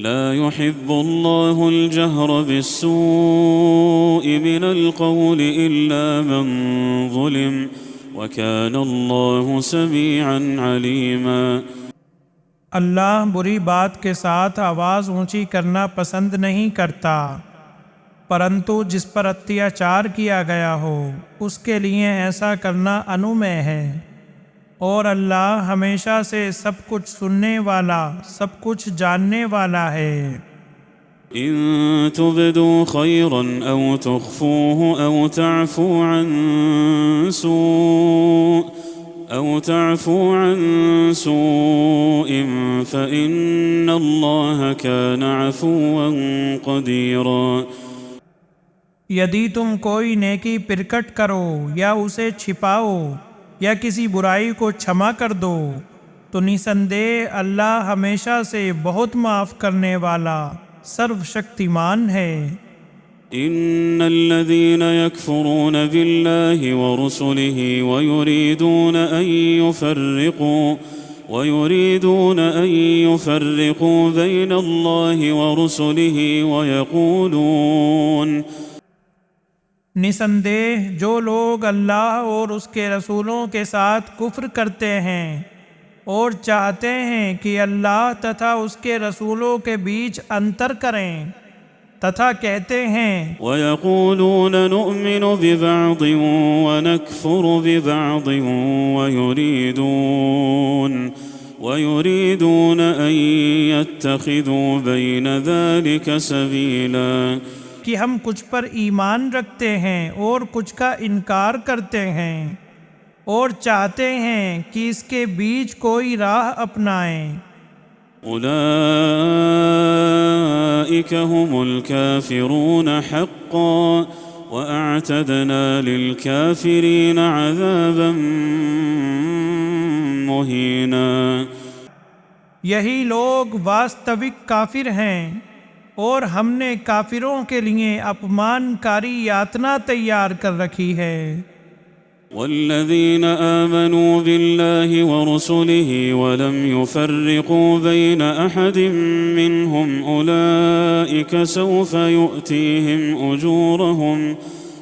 لا يحب الله الجهر بالسوء من القول إلا من ظلم وكان الله سميعا عليما۔ اللہ بری بات کے ساتھ آواز اونچی کرنا پسند نہیں کرتا، پرنتو جس پر اتیاچار کیا گیا ہو اس کے لیے ایسا کرنا انومے ہے، اور اللہ ہمیشہ سے سب کچھ سننے والا، سب کچھ جاننے والا ہے۔ إن تبدوا خيرا أو تخفوه أو تعفوا عن سوء فإن الله كان عفوا قديرا۔ یدی تم کوئی نیکی پرکٹ کرو یا اسے چھپاؤ یا کسی برائی کو چھما کر دو تو نسندیہ اللہ ہمیشہ سے بہت معاف کرنے والا، سرو شکتیمان ہے۔ إن الذين يكفرون بالله ورسله ويريدون أن يفرقوا بين الله ورسله ويقولون نسندیہ جو لوگ اللہ اور اس کے رسولوں کے ساتھ کفر کرتے ہیں اور چاہتے ہیں کہ اللہ تتھا اس کے رسولوں کے بیچ انتر کریں، تتھا کہتے ہیں وَيَقُولُونَ نُؤْمِنُ بِبَعْضٍ وَنَكْفُرُ بِبَعْضٍ وَيُرِيدُونَ أَن يَتَّخِذُوا بَيْنَ ذَلِكَ سَبِيلًا، کہ ہم کچھ پر ایمان رکھتے ہیں اور کچھ کا انکار کرتے ہیں اور چاہتے ہیں کہ اس کے بیچ کوئی راہ اپنائیں۔ أولئك هم الكافرون حقا وأعتدنا للكافرين عذابا مهينا۔ یہی لوگ واستوک کافر ہیں اور ہم نے کافروں کے لیے اپمان کاری یاتنا تیار کر رکھی ہے۔ والذين آمنوا بالله ورسله ولم يفرقوا بين أحد منهم أولئك سوف يؤتيهم أجورهم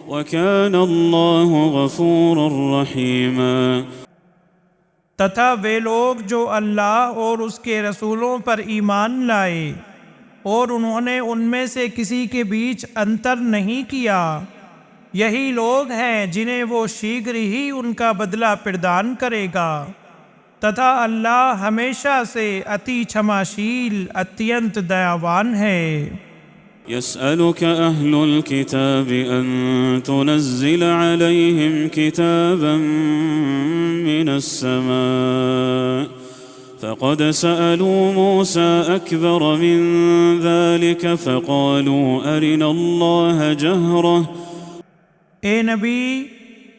وكان الله غفورا رحيما۔ تتھا وہ لوگ جو اللہ اور اس کے رسولوں پر ایمان لائے اور انہوں نے ان میں سے کسی کے بیچ انتر نہیں کیا، یہی لوگ ہیں جنہیں وہ شیغر ہی ان کا بدلہ پردان کرے گا، تتھا اللہ ہمیشہ سے اتی چھماشیل اتینت دیاوان ہے۔ يسألك أهل الكتاب أن تنزل عليهم كتابا من السماء فقد سألوا موسى أكبر من ذلك فقالوا أرنا الله جهرة۔ اے نبی،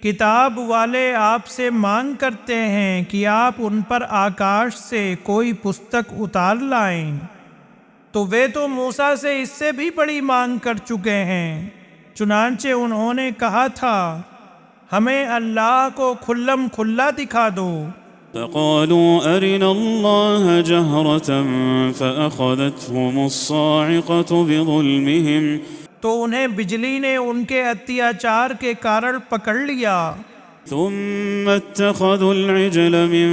کتاب والے آپ سے مانگ کرتے ہیں کہ آپ ان پر آکاش سے کوئی پستک اتار لائیں، تو وہ تو موسیٰ سے اس سے بھی بڑی مانگ کر چکے ہیں، چنانچہ انہوں نے کہا تھا ہمیں اللہ کو کھلم کھلا دکھا دو۔ فقالوا أرنا الله جهرة فأخذتهم الصاعقة بظلمهم، تو انہیں بجلی نے ان کے اتیاچار کے کارن پکڑ لیا۔ ثم اتخذوا العجل من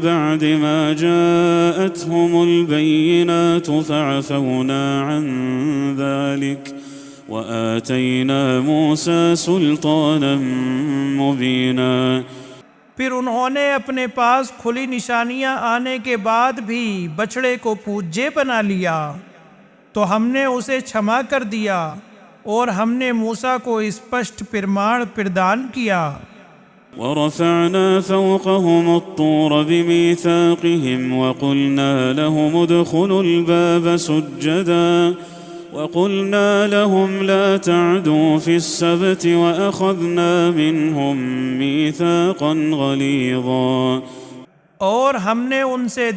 بعد ما جاءتهم البينات فعفونا عن ذلك وآتينا موسى سلطانا مبينا۔ پھر انہوں نے اپنے پاس کھلی نشانیاں آنے کے بعد بھی بچڑے کو پوجے بنا لیا، تو ہم نے اسے چھما کر دیا اور ہم نے موسیٰ کو اسپشٹ پرماڑ پردان کیا۔ ورفعنا فوقهم الطور بميثاقهم وقلنا لهم ادخلوا الباب سجدا وقلنا لهم لا تعدوا في السبت وأخذنا منهم ميثاقا غليظا۔ اور ہم نے ان سے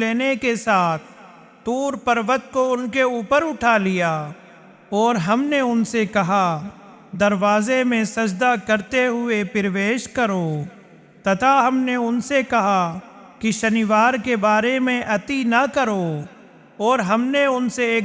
لینے کے ساتھ طور پروت کو ان کے اوپر اٹھا لیا، اور ہم نے ان سے کہا دروازے میں سجدہ کرتے ہوئے پرویش کرو، تتھا ہم نے ان سے کہا کہ شنیوار کے بارے میں اتی نہ کرو، اور ہم نے ان سے ایک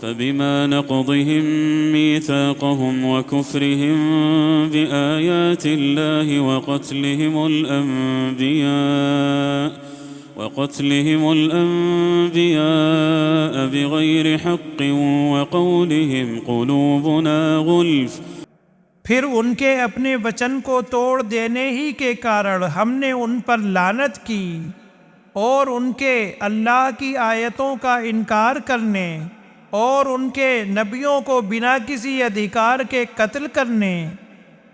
فبما نقضهم ميثاقهم وكفرهم بآيات الله وقتلهم الأنبياء بغير حق وقولهم قلوبنا غلف۔ پھر ان کے اپنے وچن کو توڑ دینے ہی کے کارن ہم نے ان پر لعنت کی، اور ان کے اللہ کی آیتوں کا انکار کرنے اور ان کے نبیوں کو بنا کسی ادھیکار کے قتل کرنے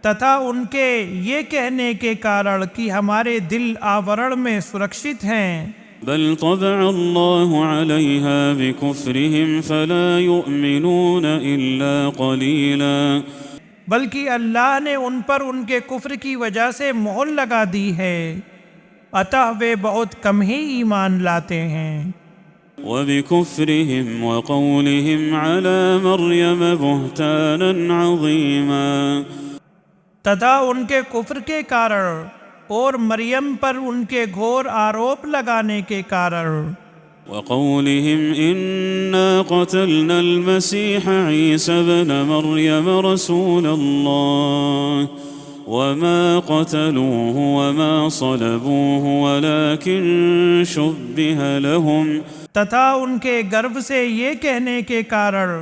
تتھا ان کے یہ کہنے کے کارن کہ ہمارے دل آورڑ میں سرکشت ہیں۔ بل طبع الله عليها بكفرهم فلا يؤمنون إلا قليلا۔ بلکہ اللہ نے ان پر ان کے کفر کی وجہ سے مہر لگا دی ہے، عطا وہ بہت کم ہی ایمان لاتے ہیں۔ وبكفرهم وقولهم على مريم بهتانا عظيما۔ تتھا ان کے کفر کے کارن اور مریم پر ان کے گھور آروپ لگانے کے کارن۔ وقولهم إنا قتلنا المسيح عيسى ابن مريم رسول الله وما قتلوه وما صلبوه ولكن شبه لهم۔ تتھا ان کے گرو سے یہ کہنے کے کارن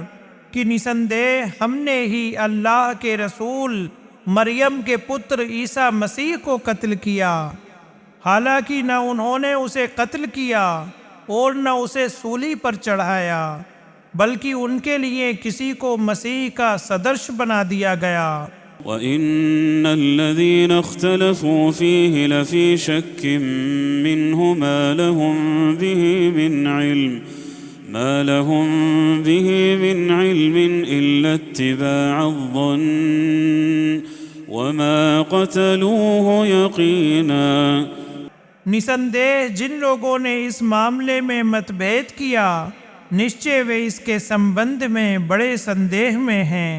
کہ نسندہ ہم نے ہی اللہ کے رسول مریم کے پتر عیسیٰ مسیح کو قتل کیا، حالانکہ نہ انہوں نے اسے قتل کیا اور نہ اسے سولی پر چڑھایا، بلکہ ان کے لیے کسی کو مسیح کا صدرش بنا دیا گیا۔ وَإِنَّ الَّذِينَ اخْتَلَفُوا فِيهِ لَفِي شَكٍّ مِّنْهُ مَا لَهُم بِهِ مِنْ عِلْمٍ إِلَّا اتِّبَاعَ الظَّنِّ وَمَا قَتَلُوهُ يَقِينًا۔ نسندہ جن لوگوں نے اس معاملے میں متبھید کیا، نشچے وہ اس کے سمبندھ میں بڑے سندیہ میں ہیں،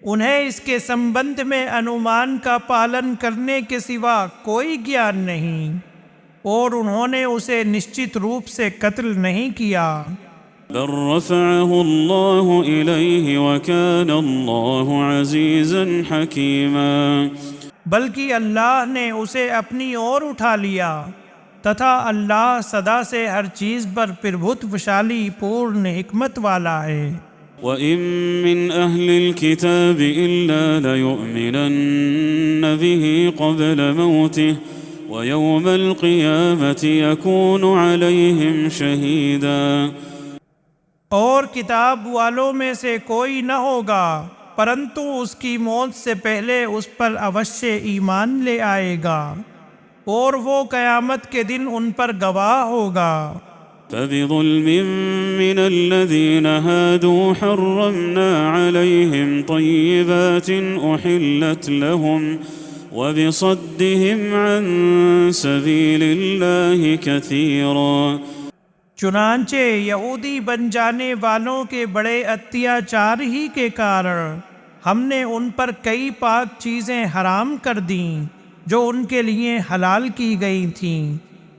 انہیں اس کے سمبندھ میں انومان کا پالن کرنے کے سوا کوئی گیان نہیں، اور انہوں نے اسے نشچت روپ سے قتل نہیں کیا۔ بل رفعه الله إليه وكان الله عزيزا حكيما۔ بلکہ اللہ نے اسے اپنی اور اٹھا لیا، تتھا اللہ سدا سے ہر چیز پر پربھت وشالی پورن حکمت والا ہے۔ وَإِن مِّنْ أَهْلِ الْكِتَابِ إِلَّا لَيُؤْمِنَنَّ بِهِ قَبْلَ مَوْتِهِ وَيَوْمَ الْقِيَامَةِ يَكُونُ عَلَيْهِمْ شَهِيدًا۔ اور کتاب والوں میں سے کوئی نہ ہوگا پرنتو اس کی موت سے پہلے اس پر اوشیہ ایمان لے آئے گا، اور وہ قیامت کے دن ان پر گواہ ہوگا۔ فَبِظُلْمٍ مِّنَ الَّذِينَ هَادُوا حَرَّمْنَا عَلَيْهِمْ طَيِّبَاتٍ أُحِلَّتْ لَهُمْ وَبِصَدِّهِمْ عَن سَبِيلِ اللَّهِ كَثِيرًا۔ چنانچہ یہودی بن جانے والوں کے بڑے اتیاچار ہی کے کارن ہم نے ان پر کئی پاک چیزیں حرام کر دیں جو ان کے لیے حلال کی گئی تھیں،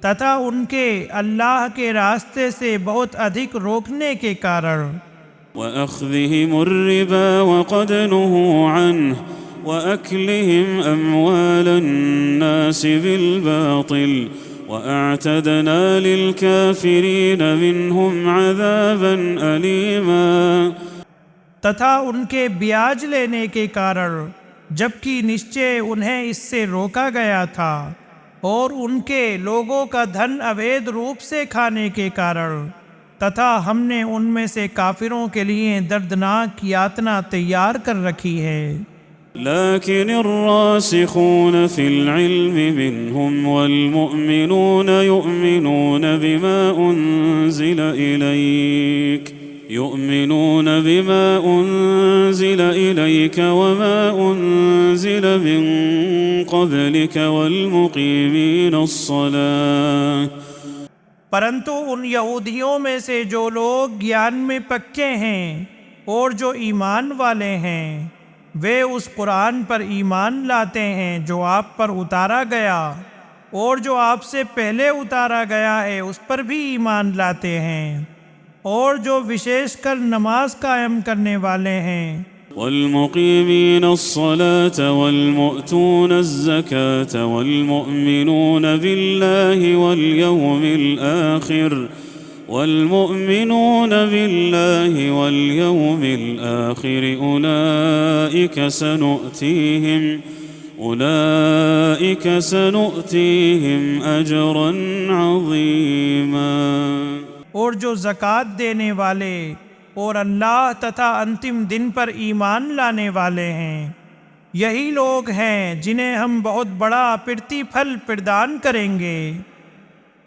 تتھا ان کے اللہ کے راستے سے بہت ادھک روکنے کے کارن۔ وَأَخْذِهِمُ الرِّبَا وَقَدْ نُهُوا عَنْهُ وَأَكْلِهِمْ أَمْوَالَ النَّاسِ بِالْبَاطِلِ وَأَعْتَدْنَا لِلْكَافِرِينَ مِنْهُمْ عَذَابًا أَلِيمًا۔ تتھا ان کے بیاج لینے کے کارن جبکہ نشچے انہیں اس سے روکا گیا تھا، اور ان کے لوگوں کا دھن اوید روپ سے کھانے کے کارن، تتھا ہم نے ان میں سے کافروں کے لیے دردناک یاتنا تیار کر رکھی ہے۔ لكن الراسخون في العلم منهم والمؤمنون يؤمنون بما أنزل إليك وما أنزل من قبلك والمقيمين الصلاة۔ پرنتو ان یہودیوں میں سے جو لوگ گیان میں پکے ہیں اور جو ایمان والے ہیں، وہ اس قرآن پر ایمان لاتے ہیں جو آپ پر اتارا گیا، اور جو آپ سے پہلے اتارا گیا ہے اس پر بھی ایمان لاتے ہیں، اور جو وشیش کر نماز قائم کرنے والے ہیں، والمقيمين الصلاة والمؤتون الزكاة والمؤمنون بالله واليوم الآخر أولئك سنؤتيهم أجرا عظيما۔ اور جو زکوٰۃ دینے والے اور اللہ تتھا انتم دن پر ایمان لانے والے ہیں، یہی لوگ ہیں جنہیں ہم بہت بڑا پرتی پھل پردان کریں گے۔